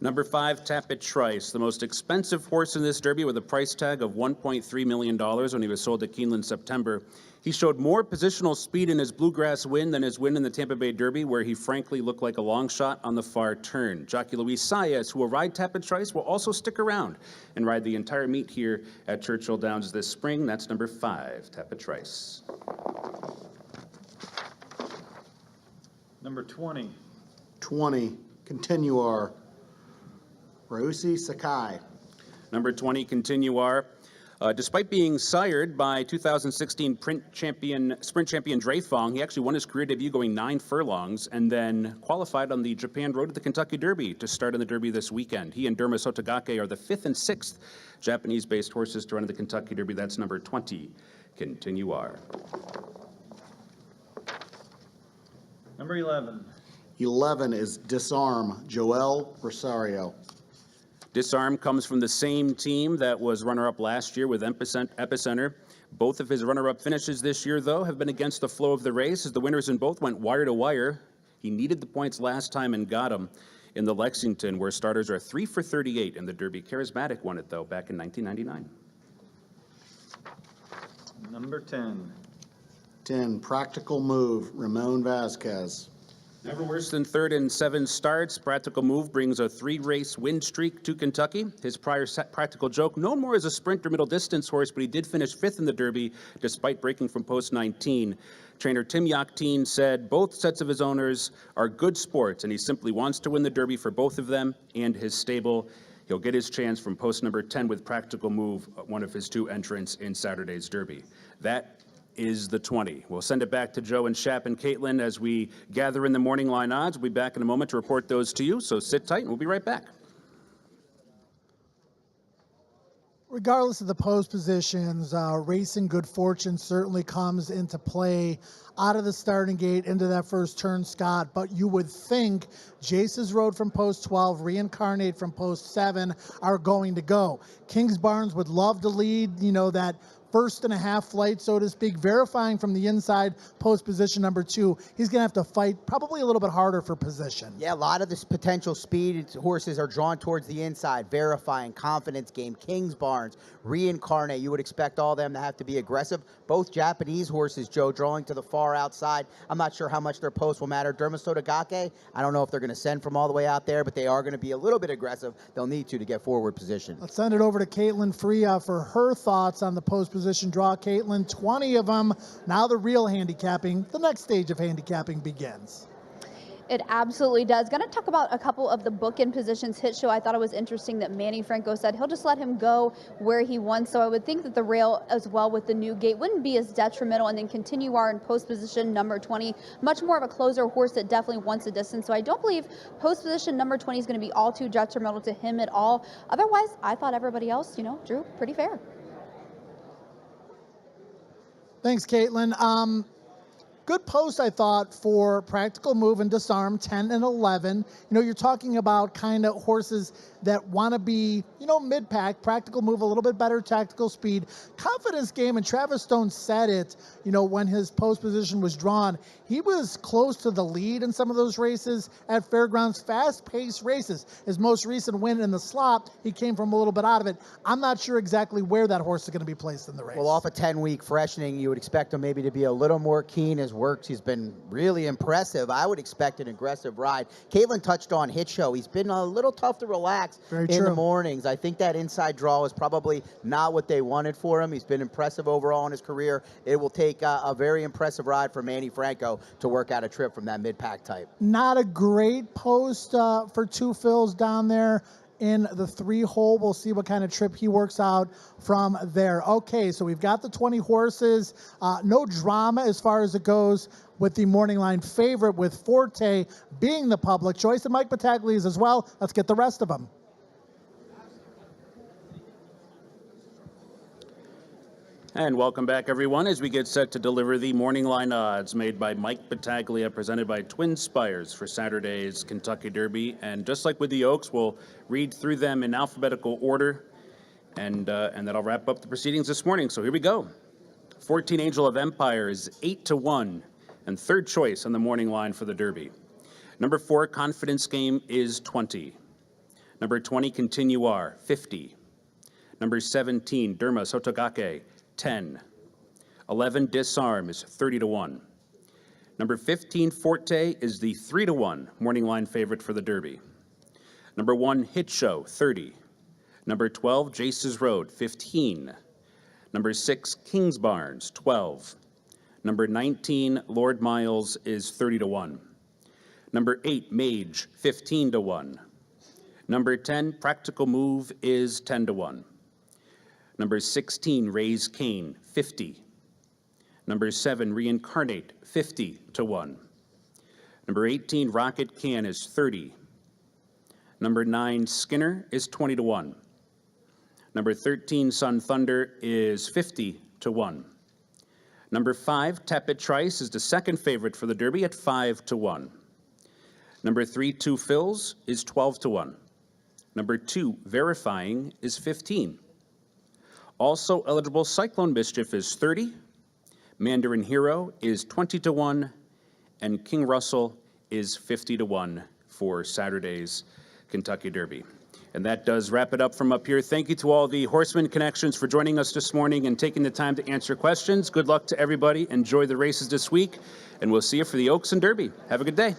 Number 5, Tappet Trice, the most expensive horse in this Derby with a price tag of $1.3 million when he was sold at Keeneland in September. He showed more positional speed in his Bluegrass win than his win in the Tampa Bay Derby, where he frankly looked like a long shot on the far turn. Jockey Luis Saez, who will ride Tappet Trice, will also stick around and ride the entire meet here at Churchill Downs this spring. That's number 5, Tappet Trice. Number 20. 20, Continuar, Ryosi Sakai. Number 20, Continuar. Despite being sired by 2016 sprint champion Dreyfong, he actually won his career debut going 9 furlongs and then qualified on the Japan Road to the Kentucky Derby to start in the Derby this weekend. He and Dermis Otagake are the 5th and 6th Japanese-based horses to run in the Kentucky Derby. That's number 20, Continuar. Number 11. 11 is Disarm, Joel Rosario. Disarm comes from the same team that was runner-up last year with Epicenter. Both of his runner-up finishes this year, though, have been against the flow of the race, as the winners in both went wire to wire. He needed the points last time and got them in the Lexington, where starters are 3 for 38 in the Derby. Charismatic won it, though, back in 1999. Number 10. 10, Practical Move, Ramon Vasquez. Never worse than 3rd in 7 starts. Practical Move brings a 3-race win streak to Kentucky. His prior Practical Joke, known more as a sprint or middle distance horse, but he did finish 5th in the Derby despite breaking from post 19. Trainer Tim Yakteen said both sets of his owners are good sports, and he simply wants to win the Derby for both of them and his stable. He'll get his chance from post number 10 with Practical Move, one of his 2 entrants in Saturday's Derby. That is the 20. We'll send it back to Joe and Shap and Caitlin as we gather in the morning line odds. We'll be back in a moment to report those to you, so sit tight and we'll be right back. Regardless of the pose positions, racing good fortune certainly comes into play out of the starting gate into that first turn, Scott. But you would think Jace's Road from post 12, Reincarnate from post 7 are going to go. Kings Barnes would love to lead, that first and a half flight, so to speak, verifying from the inside post position number 2. He's going to have to fight probably a little bit harder for position. Yeah, a lot of this potential speed horses are drawn towards the inside, verifying, confidence game, Kings Barnes, Reincarnate. You would expect all of them to have to be aggressive. Both Japanese horses, Joe, drawing to the far outside. I'm not sure how much their post will matter. Dermis Otagake, I don't know if they're going to send from all the way out there, but they are going to be a little bit aggressive. They'll need to get forward position. Let's send it over to Caitlin Freya for her thoughts on the post position draw. Caitlin, 20 of them. Now the real handicapping, the next stage of handicapping begins. It absolutely does. Going to talk about a couple of the bookend positions. Hit Show, I thought it was interesting that Manny Franco said he'll just let him go where he wants. So I would think that the rail as well with the new gate wouldn't be as detrimental. And then Continuar in post position number 20, much more of a closer horse that definitely wants a distance. So I don't believe post position number 20 is going to be all too detrimental to him at all. Otherwise, I thought everybody else, drew pretty fair. Thanks, Caitlin. Good post, I thought, for Practical Move and Disarm, 10 and 11. You're talking about kind of horses that want to be, mid-pack. Practical Move, a little bit better tactical speed. Confidence game, and Travis Stone said it, when his post position was drawn. He was close to the lead in some of those races at Fairgrounds, fast-paced races. His most recent win in the slop, he came from a little bit out of it. I'm not sure exactly where that horse is going to be placed in the race. Well, off a 10-week freshening, you would expect him maybe to be a little more keen. His works, he's been really impressive. I would expect an aggressive ride. Caitlin touched on Hit Show. He's been a little tough to relax in the mornings. I think that inside draw is probably not what they wanted for him. He's been impressive overall in his career. It will take a very impressive ride for Manny Franco to work out a trip from that mid-pack type. Not a great post for 2 fills down there. in the 3-hole. We'll see what kind of trip he works out from there. Okay, so we've got the 20 horses. No drama as far as it goes with the morning line favorite, with Forte being the public choice, and Mike Battaglia's as well. Let's get the rest of them. And welcome back, everyone, as we get set to deliver the morning line odds made by Mike Battaglia, presented by Twin Spires for Saturday's Kentucky Derby. And just like with the Oaks, we'll read through them in alphabetical order, and that'll wrap up the proceedings this morning. So here we go. 14 Angel of Empire is 8-1 and third choice on the morning line for the Derby. Number 4, Confidence Game, is 20. Number 20, Continuar, 50. Number 17, Derma Sotogake, 10. 11, Disarm, is 30-1. Number 15, Forte, is the 3-1 morning line favorite for the Derby. Number 1, Hit Show, 30. Number 12, Jace's Road, 15. Number 6, King's Barnes, 12. Number 19, Lord Miles, is 30-1. Number 8, Mage, 15-1. Number 10, Practical Move, is 10-1. Number 16, Raise Cain, 50. Number 7, Reincarnate, 50-1. Number 18, Rocket Can, is 30. Number 9, Skinner, is 20-1. Number 13, Sun Thunder, is 50-1. Number 5, Tepid Trice, is the second favorite for the Derby at 5-1. Number 3, Two Fills, is 12-1. Number 2, Verifying, is 15. Also eligible, Cyclone Mischief, is 30. Mandarin Hero is 20-1, and King Russell is 50-1 for Saturday's Kentucky Derby. And that does wrap it up from up here. Thank you to all the Horseman Connections for joining us this morning and taking the time to answer questions. Good luck to everybody. Enjoy the races this week, and we'll see you for the Oaks and Derby. Have a good day.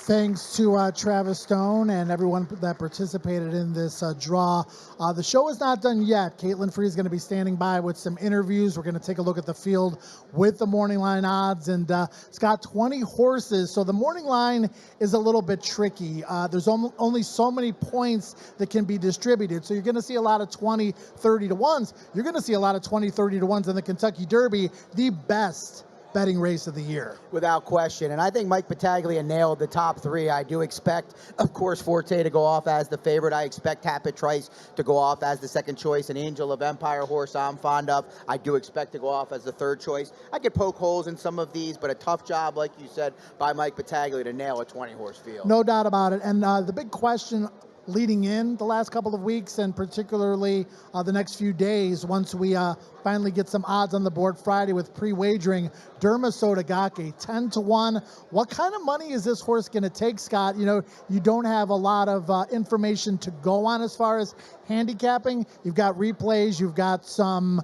Thanks to Travis Stone and everyone that participated in this draw. The show is not done yet. Caitlin Free is going to be standing by with some interviews. We're going to take a look at the field with the morning line odds, and it's got 20 horses, so the morning line is a little bit tricky. There's only so many points that can be distributed, so you're going to see a lot of 20, 30-1s. You're going to see a lot of 20, 30-1s in the Kentucky Derby, the best betting race of the year. Without question. And I think Mike Battaglia nailed the top 3. I do expect, of course, Forte to go off as the favorite. I expect Tapit Trice to go off as the second choice. An Angel of Empire horse I'm fond of, I do expect to go off as the third choice. I could poke holes in some of these, but a tough job, like you said, by Mike Battaglia to nail a 20-horse field. No doubt about it. And the big question leading in the last couple of weeks, and particularly the next few days, once we finally get some odds on the board Friday with pre-wagering, Derma Sotogake, 10-1. What kind of money is this horse going to take, Scott? You know, you don't have a lot of information to go on as far as handicapping. You've got replays, you've got some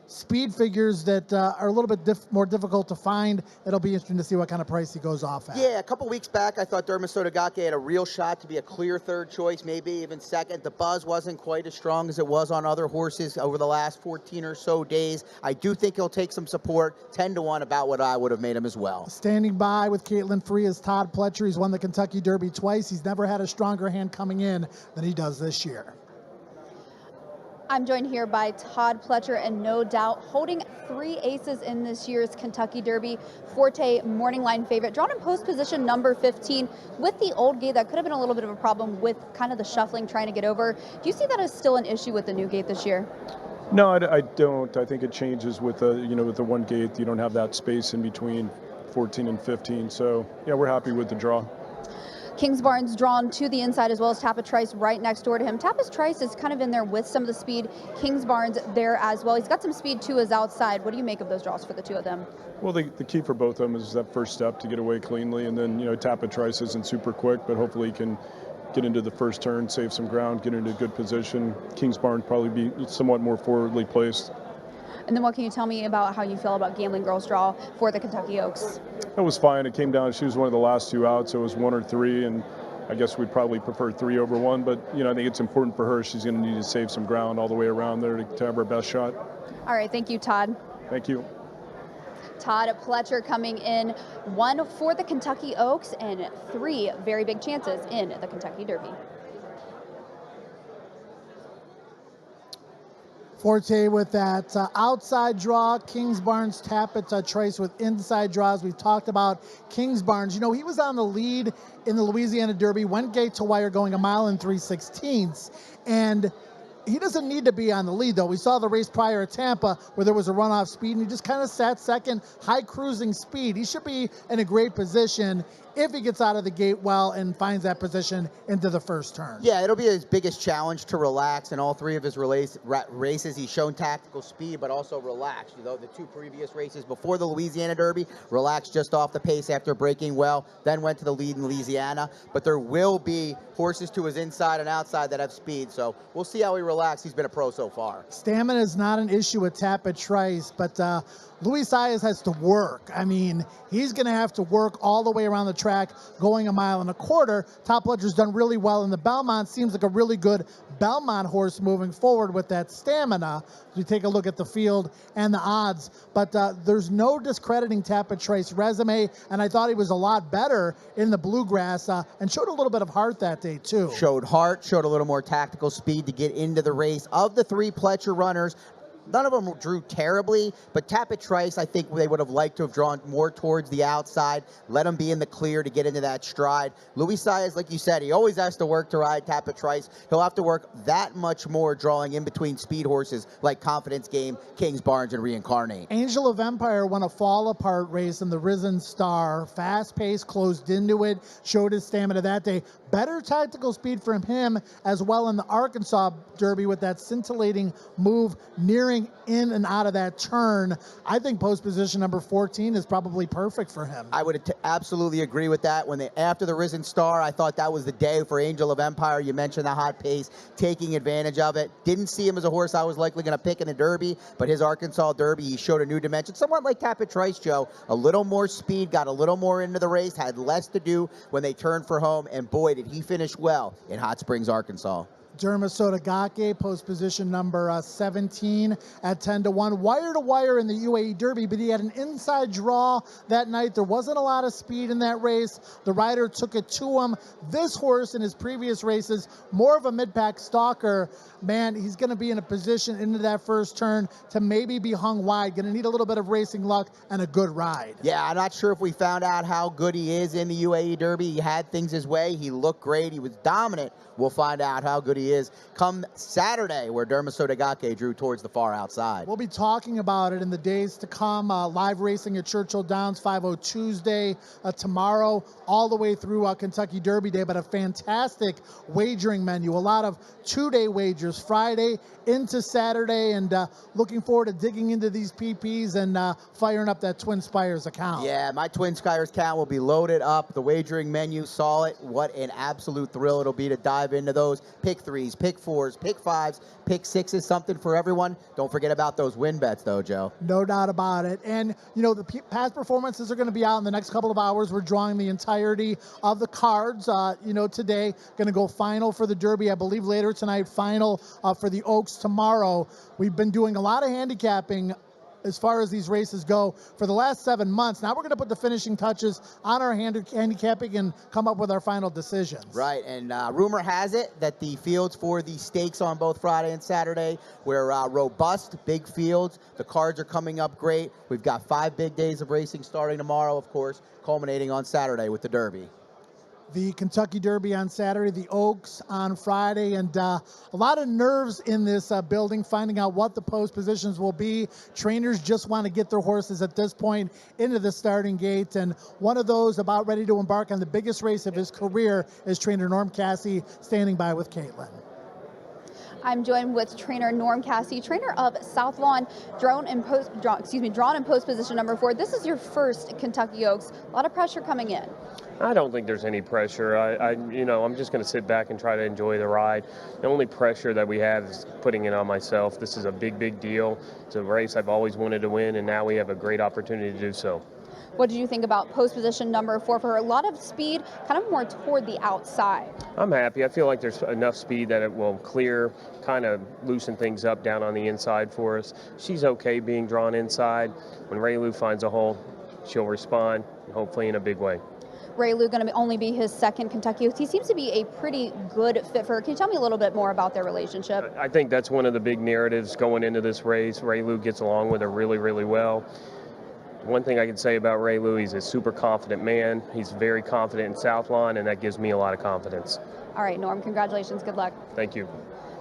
speed figures that are a little bit more difficult to find. It'll be interesting to see what kind of price he goes off at. Yeah, a couple weeks back, I thought Derma Sotogake had a real shot to be a clear third choice, maybe even second. The buzz wasn't quite as strong as it was on other horses over the last 14 or so days. I do think he'll take some support. 10-1, about what I would have made him as well. Standing by with Caitlin Free is Todd Pletcher. He's won the Kentucky Derby twice. He's never had a stronger hand coming in than he does this year. I'm joined here by Todd Pletcher, and no doubt holding 3 aces in this year's Kentucky Derby. Forte, morning line favorite, drawn in post position number 15 with the old gate. That could have been a little bit of a problem with kind of the shuffling trying to get over. Do you see that as still an issue with the new gate this year? No, I don't. I think it changes with the, with the one gate. You don't have that space in between 14 and 15. So yeah, we're happy with the draw. King's Barnes drawn to the inside, as well as Tapit Trice right next door to him. Tapit Trice is kind of in there with some of the speed. King's Barnes there as well. He's got some speed to his outside. What do you make of those draws for the two of them? Well, the key for both of them is that first step to get away cleanly, and then Tapit Trice isn't super quick, but hopefully he can get into the first turn, save some ground, get into a good position. King's Barnes probably be somewhat more forwardly placed. And then what can you tell me about how you feel about Gambling Girl's draw for the Kentucky Oaks? It was fine. It came down, she was one of the last 2 out, so it was 1 or 3, and I guess we'd probably prefer 3 over 1, but I think it's important for her. She's going to need to save some ground all the way around there to have her best shot. All right, thank you, Todd. Thank you. Todd Pletcher coming in, 1 for the Kentucky Oaks and 3 very big chances in the Kentucky Derby. Forte with that outside draw. Kingsbarns Tapit Trice with inside draws. We've talked about Kingsbarns. You know, he was on the lead in the Louisiana Derby, went gate to wire going 1 mile and 3/16. And he doesn't need to be on the lead, though. We saw the race prior at Tampa where there was a runoff speed, and he just kind of sat second, high cruising speed. He should be in a great position if he gets out of the gate well and finds that position into the first turn. Yeah, it'll be his biggest challenge to relax. In all 3 of his races, he's shown tactical speed, but also relaxed. You know, the 2 previous races before the Louisiana Derby, relaxed just off the pace after breaking well, then went to the lead in Louisiana. But there will be horses to his inside and outside that have speed, so we'll see how he relaxes. He's been a pro so far. Stamina is not an issue with Tapit Trice, but Luis Saez has to work. I mean, he's going to have to work all the way around the track, going 1.25 miles. Todd Pletcher's done really well in the Belmont. Seems like a really good Belmont horse moving forward with that stamina. If you take a look at the field and the odds, but there's no discrediting Tapit Trice's resume, and I thought he was a lot better in the Bluegrass and showed a little bit of heart that day too. Showed heart, showed a little more tactical speed to get into the race. Of the 3 Pletcher runners, none of them drew terribly, but Tapit Trice, I think they would have liked to have drawn more towards the outside, let him be in the clear to get into that stride. Luis Saez, like you said, he always has to work to ride Tapit Trice. He'll have to work that much more drawing in between speed horses like Confidence Game, Kingsbarns, and Reincarnate. Angel of Empire won a fall apart race in the Risen Star. Fast pace, closed into it, showed his stamina that day. Better tactical speed from him as well in the Arkansas Derby with that scintillating move nearing in and out of that turn. I think post position number 14 is probably perfect for him. I would absolutely agree with that. After the Risen Star, I thought that was the day for Angel of Empire. You mentioned the hot pace, taking advantage of it. Didn't see him as a horse I was likely going to pick in the Derby, but his Arkansas Derby, he showed a new dimension. Somewhat like Tapit Trice, Joe. A little more speed, got a little more into the race, had less to do when they turned for home, and boy, did he finish well in Hot Springs, Arkansas. Derma Sotogake, post position number 17 at 10-1. Wire to wire in the UAE Derby, but he had an inside draw that night. There wasn't a lot of speed in that race. The rider took it to him. This horse in his previous races, more of a mid-pack stalker. Man, he's going to be in a position into that first turn to maybe be hung wide. Going to need a little bit of racing luck and a good ride. Yeah, I'm not sure if we found out how good he is in the UAE Derby. He had things his way. He looked great. He was dominant. We'll find out how good he is come Saturday, where Derma Sotogake drew towards the far outside. We'll be talking about it in the days to come. Live racing at Churchill Downs, 5:00 Tuesday, tomorrow, all the way through Kentucky Derby Day, but a fantastic wagering menu. A lot of 2-day wagers, Friday into Saturday, and looking forward to digging into these PPs and firing up that Twin Spires account. Yeah, my Twin Spires account will be loaded up. The wagering menu saw it. What an absolute thrill it'll be to dive into those. Pick 3s, pick 4s, pick 5s, pick 6s, something for everyone. Don't forget about those win bets, though, Joe. No doubt about it. And, you know, the past performances are going to be out in the next couple of hours. We're drawing the entirety of the cards, today. Going to go final for the Derby, I believe, later tonight, final for the Oaks tomorrow. We've been doing a lot of handicapping as far as these races go for the last 7 months. Now we're going to put the finishing touches on our handicapping and come up with our final decisions. Right, and rumor has it that the fields for the stakes on both Friday and Saturday were robust, big fields. The cards are coming up great. We've got 5 big days of racing starting tomorrow, of course, culminating on Saturday with the Derby. The Kentucky Derby on Saturday, the Oaks on Friday, and a lot of nerves in this building, finding out what the post positions will be. Trainers just want to get their horses at this point into the starting gate, and one of those about ready to embark on the biggest race of his career is trainer Norm Cassie, standing by with Caitlin. I'm joined with trainer Norm Cassie, trainer of South Lawn, drawn in post position number 4. This is your first Kentucky Oaks. A lot of pressure coming in. I don't think there's any pressure. I'm just going to sit back and try to enjoy the ride. The only pressure that we have is putting it on myself. This is a big, big deal. It's a race I've always wanted to win, and now we have a great opportunity to do so. What did you think about post position number 4 for her? A lot of speed, kind of more toward the outside. I'm happy. I feel like there's enough speed that it will clear, kind of loosen things up down on the inside for us. She's okay being drawn inside. When Raylu finds a hole, she'll respond, hopefully in a big way. Raylu going to only be his second Kentucky Oaks. He seems to be a pretty good fit for her. Can you tell me a little bit more about their relationship? I think that's one of the big narratives going into this race. Raylu gets along with her really, really well. One thing I can say about Raylu, he's a super confident man. He's very confident in South Lawn, and that gives me a lot of confidence. All right, Norm, congratulations. Good luck. Thank you.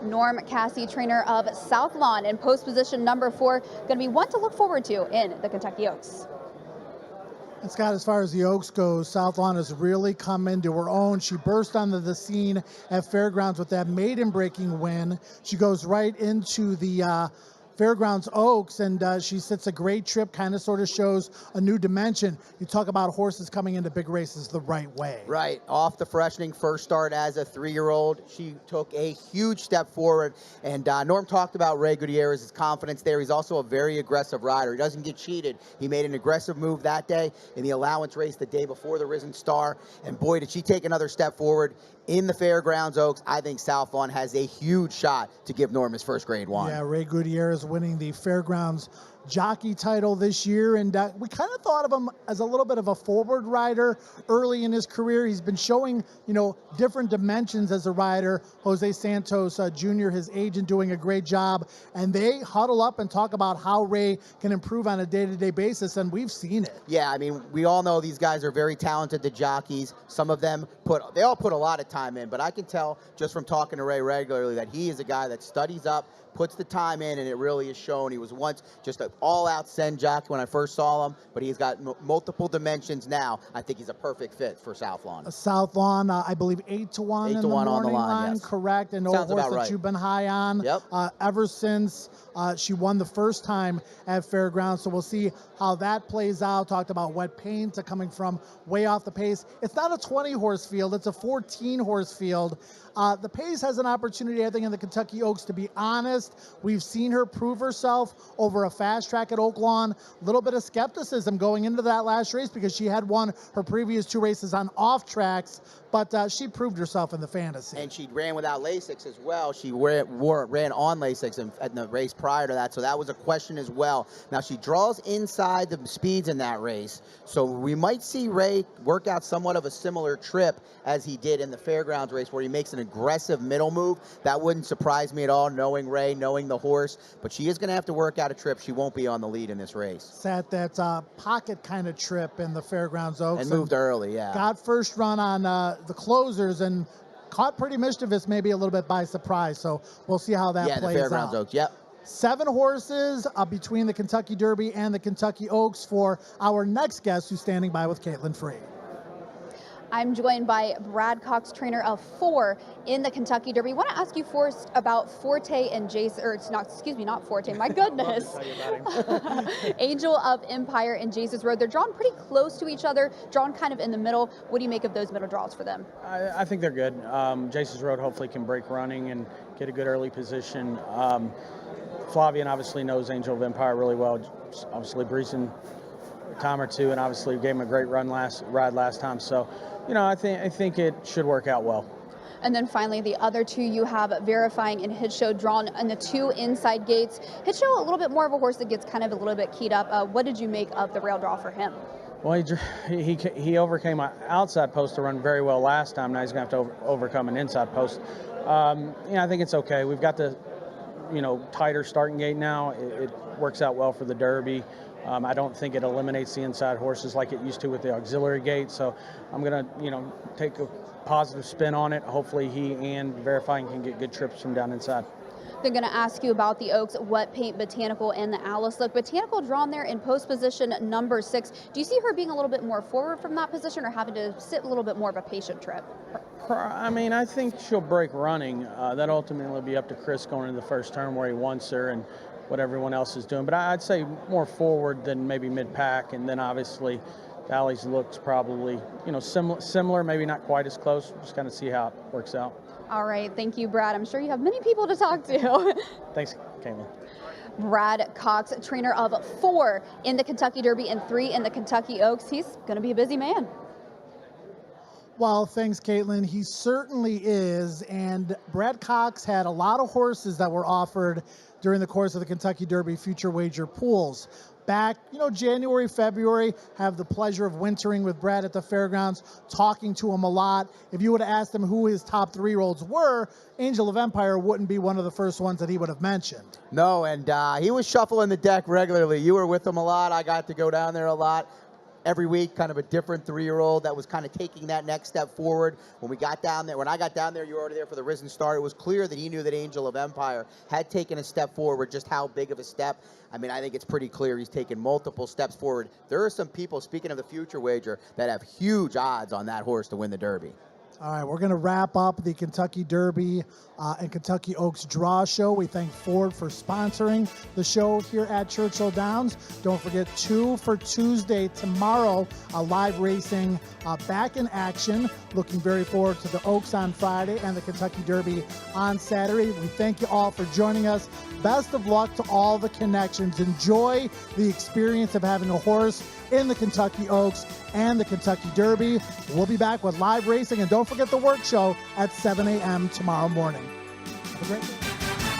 Norm Cassie, trainer of South Lawn, in post position number 4, going to be one to look forward to in the Kentucky Oaks. And Scott, as far as the Oaks goes, South Lawn has really come into her own. She burst onto the scene at Fairgrounds with that maiden-breaking win. She goes right into the Fairgrounds Oaks, and she sits a great trip, kind of sort of shows a new dimension. You talk about horses coming into big races the right way. Right, off the freshening first start as a 3-year-old, she took a huge step forward, and Norm talked about Ray Gutierrez's confidence there. He's also a very aggressive rider. He doesn't get cheated. He made an aggressive move that day in the allowance race the day before the Risen Star, and boy, did she take another step forward in the Fairgrounds Oaks. I think South Lawn has a huge shot to give Norm his first Grade 1. Yeah, Ray Gutierrez winning the Fairgrounds jockey title this year, and we kind of thought of him as a little bit of a forward rider early in his career. He's been showing, different dimensions as a rider. Jose Santos Jr., his agent, doing a great job, and they huddle up and talk about how Ray can improve on a day-to-day basis, and we've seen it. Yeah, I mean, we all know these guys are very talented, the jockeys. Some of them they all put a lot of time in, but I can tell just from talking to Ray regularly that he is a guy that studies up, puts the time in, and it really is shown. He was once just an all-out send jockey when I first saw him, but he's got multiple dimensions now. I think he's a perfect fit for South Lawn. South Lawn, I believe 8-1 in the 8-1 on the morning line, yes. correct? And Sounds horse about that right. you've been high on Yep. ever since she won the first time at Fairgrounds. So we'll see how that plays out. Talked about wet paint coming from way off the pace. It's not a 20-horse field. It's a 14-horse field. The pace has an opportunity, I think, in the Kentucky Oaks, to be honest. We've seen her prove herself over a fast track at Oaklawn. A little bit of skepticism going into that last race because she had won her previous 2 races on off tracks, but she proved herself in the fantasy. And she ran without Lasix as well. She ran on Lasix in the race prior to that, so that was a question as well. Now, she draws inside the speeds in that race, so we might see Ray work out somewhat of a similar trip as he did in the Fairgrounds race, where he makes an aggressive middle move. That wouldn't surprise me at all, knowing Ray, knowing the horse, but she is going to have to work out a trip. She won't be on the lead in this race. Sat that pocket kind of trip in the Fairgrounds Oaks. And moved early, yeah. Got first run on the closers and caught Pretty Mischievous maybe a little bit by surprise. So we'll see how that plays the Fairgrounds out. Oaks, yep. 7 horses between the Kentucky Derby and the Kentucky Oaks for our next guest, who's standing by with Caitlin Free. I'm joined by Brad Cox, trainer of 4 in the Kentucky Derby. I want to ask you first about Forte and Jason, or it's not, excuse me, not Forte, my goodness. Angel of Empire and Jesus Road. They're drawn pretty close to each other, drawn kind of in the middle. What do you make of those middle draws for them? I think they're good. Jason's Road hopefully can break running and get a good early position. Flavian obviously knows Angel of Empire really well. Obviously breezing a time or two, and obviously gave him a great ride last time. So, I think it should work out well. And then finally, the other 2 you have Verifying and Hit Show drawn in the 2 inside gates. Hit Show, a little bit more of a horse that gets kind of a little bit keyed up. What did you make of the rail draw for him? Well, he overcame an outside post to run very well last time. Now he's going to have to overcome an inside post. I think it's okay. We've got the tighter starting gate now. It works out well for the Derby. I don't think it eliminates the inside horses like it used to with the auxiliary gate. So I'm going to, take a positive spin on it. Hopefully he and Verifying can get good trips from down inside. They're going to ask you about the Oaks, Wet Paint, Botanical, and the Alice Look. Botanical drawn there in post position number 6. Do you see her being a little bit more forward from that position or having to sit a little bit more of a patient trip? I think she'll break running. That ultimately will be up to Chris going into the first turn where he wants her and what everyone else is doing. But I'd say more forward than maybe mid-pack, and then obviously Valley's looks probably, similar, maybe not quite as close. Just kind of see how it works out. All right. Thank you, Brad. I'm sure you have many people to talk to. Thanks, Caitlin. Brad Cox, trainer of 4 in the Kentucky Derby and 3 in the Kentucky Oaks. He's going to be a busy man. Well, thanks, Caitlin. He certainly is. And Brad Cox had a lot of horses that were offered during the course of the Kentucky Derby future wager pools. Back, January, February, have the pleasure of wintering with Brad at the fairgrounds, talking to him a lot. If you would have asked him who his top 3-year-olds were, Angel of Empire wouldn't be one of the first ones that he would have mentioned. No, and he was shuffling the deck regularly. You were with him a lot. I got to go down there a lot. Every week, kind of a different 3-year-old that was kind of taking that next step forward. When I got down there, you were already there for the Risen Star. It was clear that he knew that Angel of Empire had taken a step forward. Just how big of a step? I mean, I think it's pretty clear he's taken multiple steps forward. There are some people, speaking of the future wager, that have huge odds on that horse to win the Derby. All right, we're going to wrap up the Kentucky Derby and Kentucky Oaks Draw Show. We thank Ford for sponsoring the show here at Churchill Downs. Don't forget 2 for Tuesday tomorrow, live racing back in action. Looking very forward to the Oaks on Friday and the Kentucky Derby on Saturday. We thank you all for joining us. Best of luck to all the connections. Enjoy the experience of having a horse in the Kentucky Oaks and the Kentucky Derby. We'll be back with live racing, and don't forget the work show at 7 a.m. tomorrow morning. Have a great day.